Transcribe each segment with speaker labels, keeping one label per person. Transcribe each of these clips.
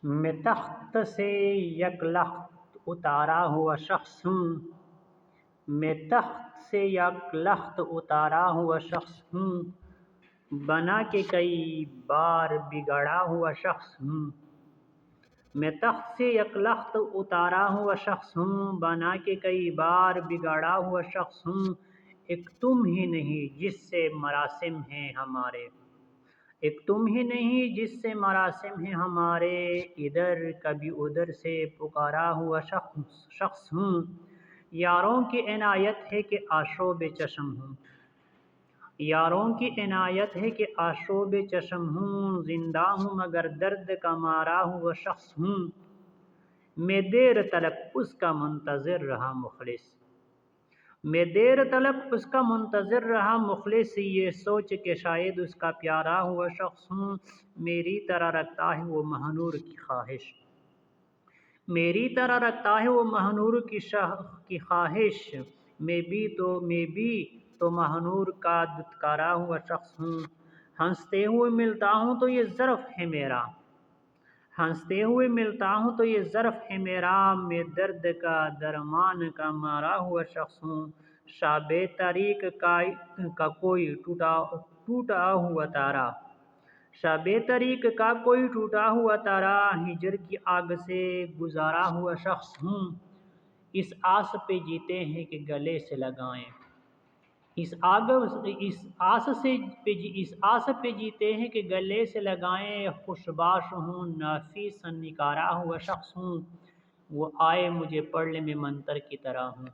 Speaker 1: मैं तख्त से यकलख्त उतारा हुआ शख्स हूँ। मैं तख्त से यकलख्त उतारा हुआ शख्स हूँ, बना के कई बार बिगड़ा हुआ शख्स हूँ। मैं तख्त से यकलख्त उतारा हुआ शख्स हूँ, बना के कई बार बिगाड़ा हुआ शख्स हूँ। एक तुम ही नहीं जिससे मरासिम हैं हमारे, एक तुम ही नहीं जिससे मरासिम हैं हमारे। इधर कभी उधर से पुकारा हुआ शख्स हूँ। यारों की इनायत है कि आशोब चश्म हूँ, यारों की इनायत है कि आशोब चश्म हूँ। जिंदा हूँ मगर दर्द का मारा हुआ शख्स हूँ। मैं देर तलक उसका मुंतज़िर रहा मुखलिस, मैं देर तलक उसका मुंतज़िर रहा मुखलिस, ये सोच के शायद उसका प्यारा हुआ शख्स हूँ। मेरी तरह रखता है वो महानूर की ख्वाहिश, मेरी तरह रखता है वो महानूर की ख्वाहिश। मैं भी तो महानूर का दुत्कारा हुआ शख्स हूँ। हंसते हुए मिलता हूँ तो ये ज़र्फ़ है मेरा, हंसते हुए मिलता हूँ तो ये ज़र्फ़ है मेरा। मैं दर्द का दरमान का मारा हुआ शख्स हूँ। शाबे तारीक का कोई टूटा टूटा हुआ तारा, शाबे तारीक का कोई टूटा हुआ तारा। हिजर की आग से गुजारा हुआ शख्स हूँ। इस आस पे जीते हैं कि गले से लगाएं, इस आस पे जीते हैं कि गले से लगाएं। खुशबाश हूँ, नाफिस निकारा हुआ शख्स हूँ। वो आए मुझे पढ़ने में मंतर की तरह हूँ,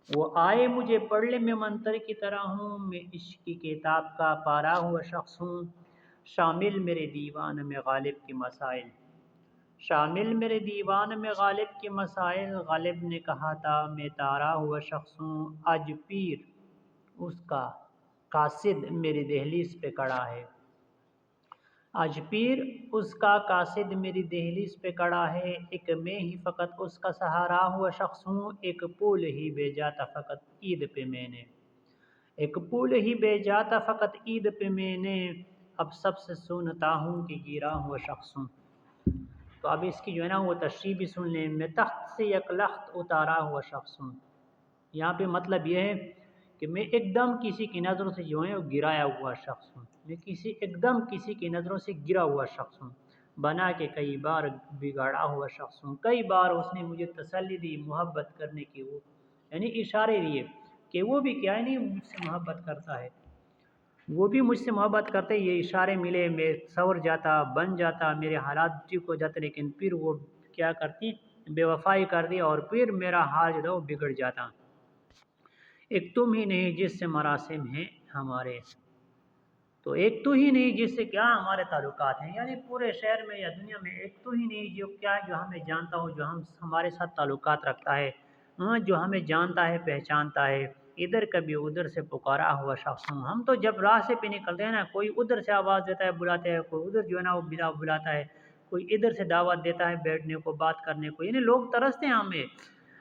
Speaker 1: वो आए मुझे पढ़ने में मंतर की तरह हूँ। मैं इश्क की किताब का पारा हुआ शख्स हूँ। शामिल मेरे दीवान में गालिब की मसाइल, शामिल मेरे दीवान में गालिब के मसाइल। गालिब ने कहा था मैं तारा हुआ शख्स हूँ। आज पीर उसका कासिद मेरी दहलीज पे खड़ा है, आज पीर उसका कासिद मेरी दहलीज पे खड़ा है। एक मैं ही फ़कत उसका सहारा हुआ शख्स हूँ। एक पुल ही भेजा था फ़कत ईद पे मैंने, एक पुल ही भेजा था फ़कत ईद पे मैंने। अब सबसे सुनता हूँ कि गिरा हुआ शख्स हूँ। तो अब इसकी जो है ना वो तशरीह भी सुन लें। मैं तख्त से यकलख्त उतारा हुआ शख्स हूँ, यहाँ पे मतलब ये है कि मैं एकदम किसी की नज़रों से जो है वो गिराया हुआ शख्स हूँ। मैं एकदम किसी की नज़रों से गिरा हुआ शख्स हूँ। बना के कई बार बिगाड़ा हुआ शख्स हूँ। कई बार उसने मुझे तसल्ली दी मोहब्बत करने की, वो यानी इशारे दिए कि वो भी क्या है नहीं मुझसे मोहब्बत करता है, वो भी मुझसे मोहब्बत करते। ये इशारे मिले, मैं संवर जाता, बन जाता, मेरे हालात ठीक हो जाते। लेकिन फिर वो क्या करती, बेवफाई कर दी और फिर मेरा हाल जो था वो बिगड़ जाता। एक तुम ही नहीं जिससे मरासिम हैं हमारे, तो एक तो ही नहीं जिससे क्या हमारे ताल्लुकात हैं, यानी पूरे शहर में या दुनिया में एक तो ही नहीं जो क्या है जो हमें जानता हो, जो हम हमारे साथ ताल्लुकात रखता है। हाँ, जो हमें जानता है पहचानता है। इधर कभी उधर से पुकारा हुआ शख्स हूँ। हम तो जब रास्ते पे निकलते हैं ना, कोई उधर से आवाज़ देता है बुलाते हैं, कोई उधर जो है ना वो बिला बुलाता है, कोई इधर से दावत देता है बैठने को बात करने को, यानी लोग तरसते हैं हमें,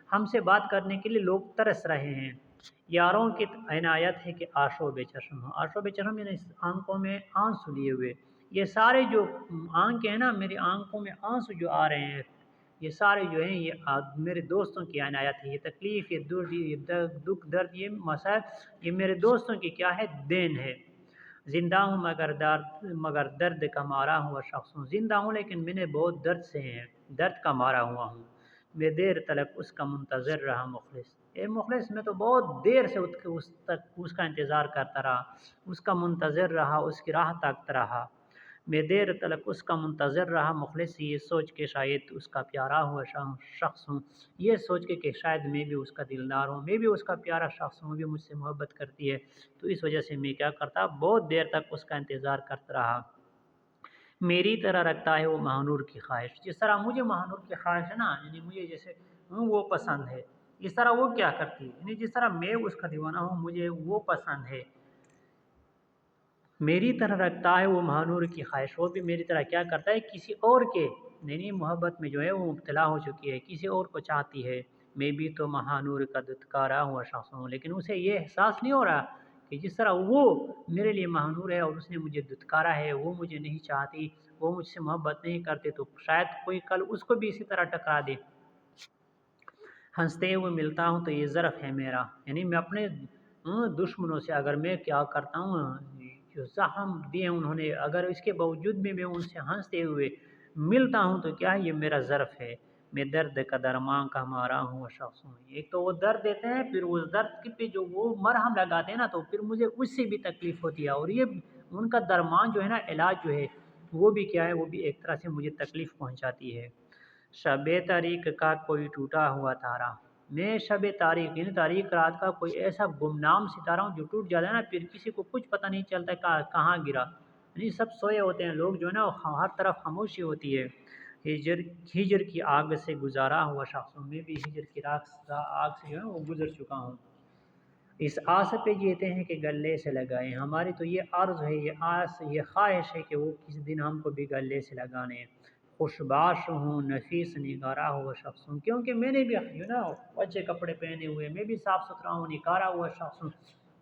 Speaker 1: हमसे बात करने के लिए लोग तरस रहे हैं। यारों की इनायत है कि आशोब चश्म हो, आशोब चश्म यानी आंखों में आंसू लिए हुए। ये सारे जो आंखें हैं ना, मेरी आंखों में आंसू जो आ रहे हैं, ये सारे जो हैं ये मेरे दोस्तों की इनायत है। ये तकलीफ़, ये दुख दर्द, ये मसाइल, ये मेरे दोस्तों की क्या है, देन है। ज़िंदा हूँ मगर दर्द का मारा हुआ शख्स हूँ। ज़िंदा हूँ लेकिन मैंने बहुत दर्द से हैं, दर्द का मारा हुआ हूँ। मैं देर तलक उसका मुंतज़िर रहा मुखलिस, ए मुखलिस मैं तो बहुत देर से उस तक उसका इंतज़ार करता रहा, उसका मुंतज़िर रहा, उसकी राह ताकता रहा। मैं देर तलक उसका मुंतज़िर रहा मुखलिस, ये सोच के शायद उसका प्यारा हुआ शख्स हूँ, ये सोच के शायद मैं भी उसका दिलदार हूँ, मैं भी उसका प्यारा शख्स हूँ, वो भी मुझसे मोहब्बत करती है। तो इस वजह से मैं क्या करता, बहुत देर तक उसका इंतज़ार करता रहा। मेरी तरह रखता है वो महानूर की ख्वाहिश, जिस तरह मुझे महानूर की ख्वाहिश है ना, यानी मुझे जैसे वो पसंद है, इस तरह वो क्या करती है, यानी जिस तरह मैं उसका दीवाना हूँ मुझे वो पसंद है। मेरी तरह रखता है वो महानूर की ख्वाहिश, वो भी मेरी तरह क्या करता है, किसी और के नई मोहब्बत में जो है वो मुब्तला हो चुकी है, किसी और को चाहती है। मैं भी तो महानूर का दुत्कारा हुआ शख्स हूँ, लेकिन उसे ये एहसास नहीं हो रहा कि जिस तरह वो मेरे लिए महानूर है और उसने मुझे दुत्कारा है, वो मुझे नहीं चाहती, वो मुझसे मोहब्बत नहीं करते, तो शायद कोई कल उसको भी इसी तरह टकरा दे। हंसते हुए मिलता हूँ तो ये ज़र्फ़ है मेरा, यानी मैं अपने दुश्मनों से अगर मैं क्या करता हूँ, जो ज़ख़म दिए उन्होंने, अगर इसके बावजूद भी मैं उनसे हंसते हुए मिलता हूँ तो क्या है, ये मेरा ज़र्फ़ है। मैं दर्द का दरमां का मारा हूँ शख्स हूँ। एक तो वो दर्द देते हैं, फिर उस दर्द के पे जो वो मरहम लगाते हैं ना, तो फिर मुझे उससे भी तकलीफ़ होती है, और ये उनका दरमान जो है ना, इलाज जो है वो भी क्या है, वो भी एक तरह से मुझे तकलीफ़ पहुँचाती है। शब तारीक का कोई टूटा हुआ तारा, मैं शब तारीक यानी तारीक रात का कोई ऐसा गुमनाम सितारा हूँ जो टूट जाता है ना, फिर किसी को कुछ पता नहीं चलता कहाँ गिरा, यानी सब सोए होते हैं लोग जो है ना, हर तरफ खामोशी होती है। हिजर हिजर की आग से गुजारा हुआ शख्स हूँ, मैं भी हिजर की आग से जो है वो गुजर चुका हूँ। इस आस पे जीते हैं कि गले से लगाएं, हमारी तो ये आर्ज़ है, ये आस, ये ख्वाहिश है कि वो किसी दिन हमको भी गले से लगाने। खुशबाश हूँ नफीस निगारा हुआ शख्स हूँ, क्योंकि मैंने भी जो ना अच्छे कपड़े पहने हुए, मैं भी साफ़ सुथरा हूँ, निकारा हुआ शख्स हूँ,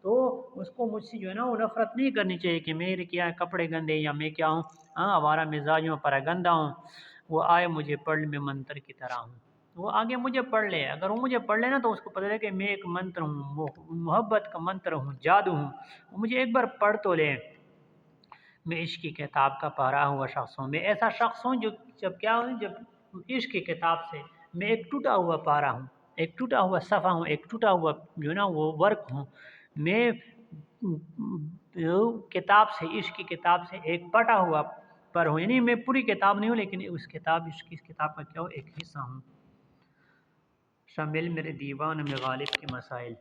Speaker 1: तो उसको मुझसे जो है ना वो नफ़रत नहीं करनी चाहिए कि मेरे क्या है कपड़े गंदे, या मैं क्या हूँ, हाँ हमारा मिजाजों पर गंदा हूँ। वो आए मुझे पढ़ में मंतर की तरह हूँ, वो आगे मुझे पढ़ ले, अगर वो मुझे पढ़ ले ना तो उसको पता है कि मैं एक मंत्र हूँ, मोहब्बत का मंत्र हूँ, जादू हूँ। वो मुझे एक बार पढ़ तो ले। मैं इश्क की किताब का पढ़ा हुआ शख्स हूँ, मैं ऐसा शख्स हूँ जो जब क्या हूँ, जब इश्क की किताब से मैं एक टूटा हुआ पारा हूँ, एक टूटा हुआ सफ़ा हूँ, एक टूटा हुआ जो ना वो वर्क हूँ। मैं किताब से, इश्क की किताब से एक पटा हुआ पर हूँ, यानी मैं पूरी किताब नहीं हूँ, लेकिन उस किताब, इश्क की किताब का क्या हूँ, एक हिस्सा हूँ। शामिल मेरे दीवान में गालिब के मसाइल,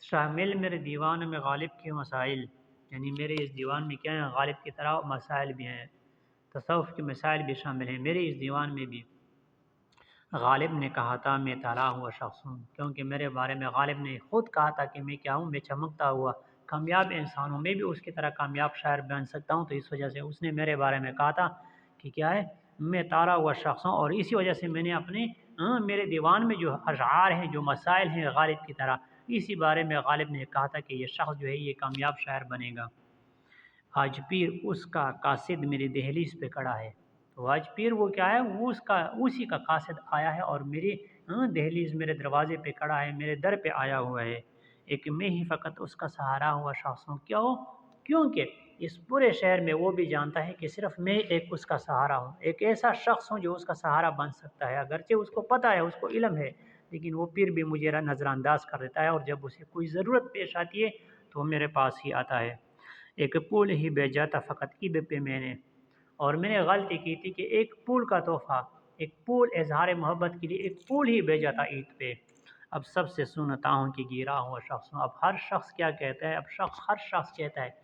Speaker 1: शामिल मेरे दीवान में गालिब के मसाइल, यानी मेरे इस दीवान में क्या है, गालिब की तरह मसाइल भी हैं, तसव्वुफ़ के मसाइल भी शामिल हैं मेरे इस दीवान में भी। गालिब ने कहा था मैं ताला हुआ शख्स हूँ, क्योंकि मेरे बारे में गालिब ने खुद कहा था कि मैं क्या हूँ, मैं चमकता हुआ कामयाब इंसान हूँ, मैं भी उसकी तरह कामयाब शायर बन सकता हूँ, तो इस वजह से उसने मेरे बारे में कहा था कि क्या है, मैं तारा हुआ शख्स हूँ। और इसी वजह से मैंने अपने मेरे दीवान में जो अशआर हैं, जो मसाइल हैं गालिब की तरह, इसी बारे में गालिब ने कहा था कि ये शख्स जो है ये कामयाब शायर बनेगा। आज पीर उसका कासिद मेरी दहलीज पे खड़ा है, तो आज पीर वो क्या है, वो उसका उसी का कासिद आया है और मेरी दहलीज, मेरे दरवाजे पे खड़ा है, मेरे दर पे आया हुआ है। एक मैं ही फ़कत उसका सहारा हुआ शख्स हूँ, क्यों? क्योंकि इस पूरे शहर में वो भी जानता है कि सिर्फ मैं एक उसका सहारा हूँ, एक ऐसा शख्स हूँ जो उसका सहारा बन सकता है। अगरचे उसको पता है, उसको इल्म है, लेकिन वो फिर भी मुझे नज़रअंदाज कर देता है, और जब उसे कोई ज़रूरत पेश आती है तो वो मेरे पास ही आता है। एक पुल ही भेजा था फ़कत ईद पे मैंने, और मैंने गलती की थी कि एक पुल का तोहफ़ा, एक पुल इज़हार मोहब्बत के लिए एक पुल ही भेजा था ईद पे। अब सबसे सुनता हूँ कि गिरा हुआ शख्स हूँ, अब हर शख्स क्या कहता है, अब हर शख्स कहता है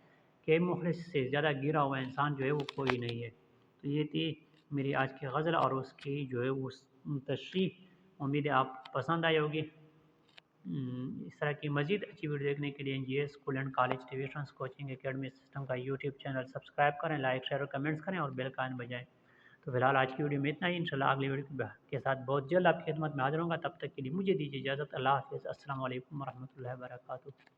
Speaker 1: कि मुखलिस से ज़्यादा गिरा हुआ इंसान जो है वो कोई नहीं है। तो ये थी मेरी आज की गज़ल और उसकी जो है वो तशरीह। उम्मीद है आप पसंद आई होगी। इस तरह की मज़ीद अच्छी वीडियो देखने के लिए NGS school and college tuitions coaching academy system का यूट्यूब चैनल सब्सक्राइब करें, लाइक शेयर और कमेंट्स करें और बेल का आइकन बजाएं। तो फिलहाल आज की वीडियो में इतना ही, इंशाल्लाह अगली वीडियो के साथ बहुत जल्द आपकी खिदमत में हाजिर होगा। तब तक के लिए मुझे दीजिए इजाज़त। अल्लाह हाफ़िज़। अस्सलाम वालेकुम वरहमतुल्लाहि वबरकातुहू।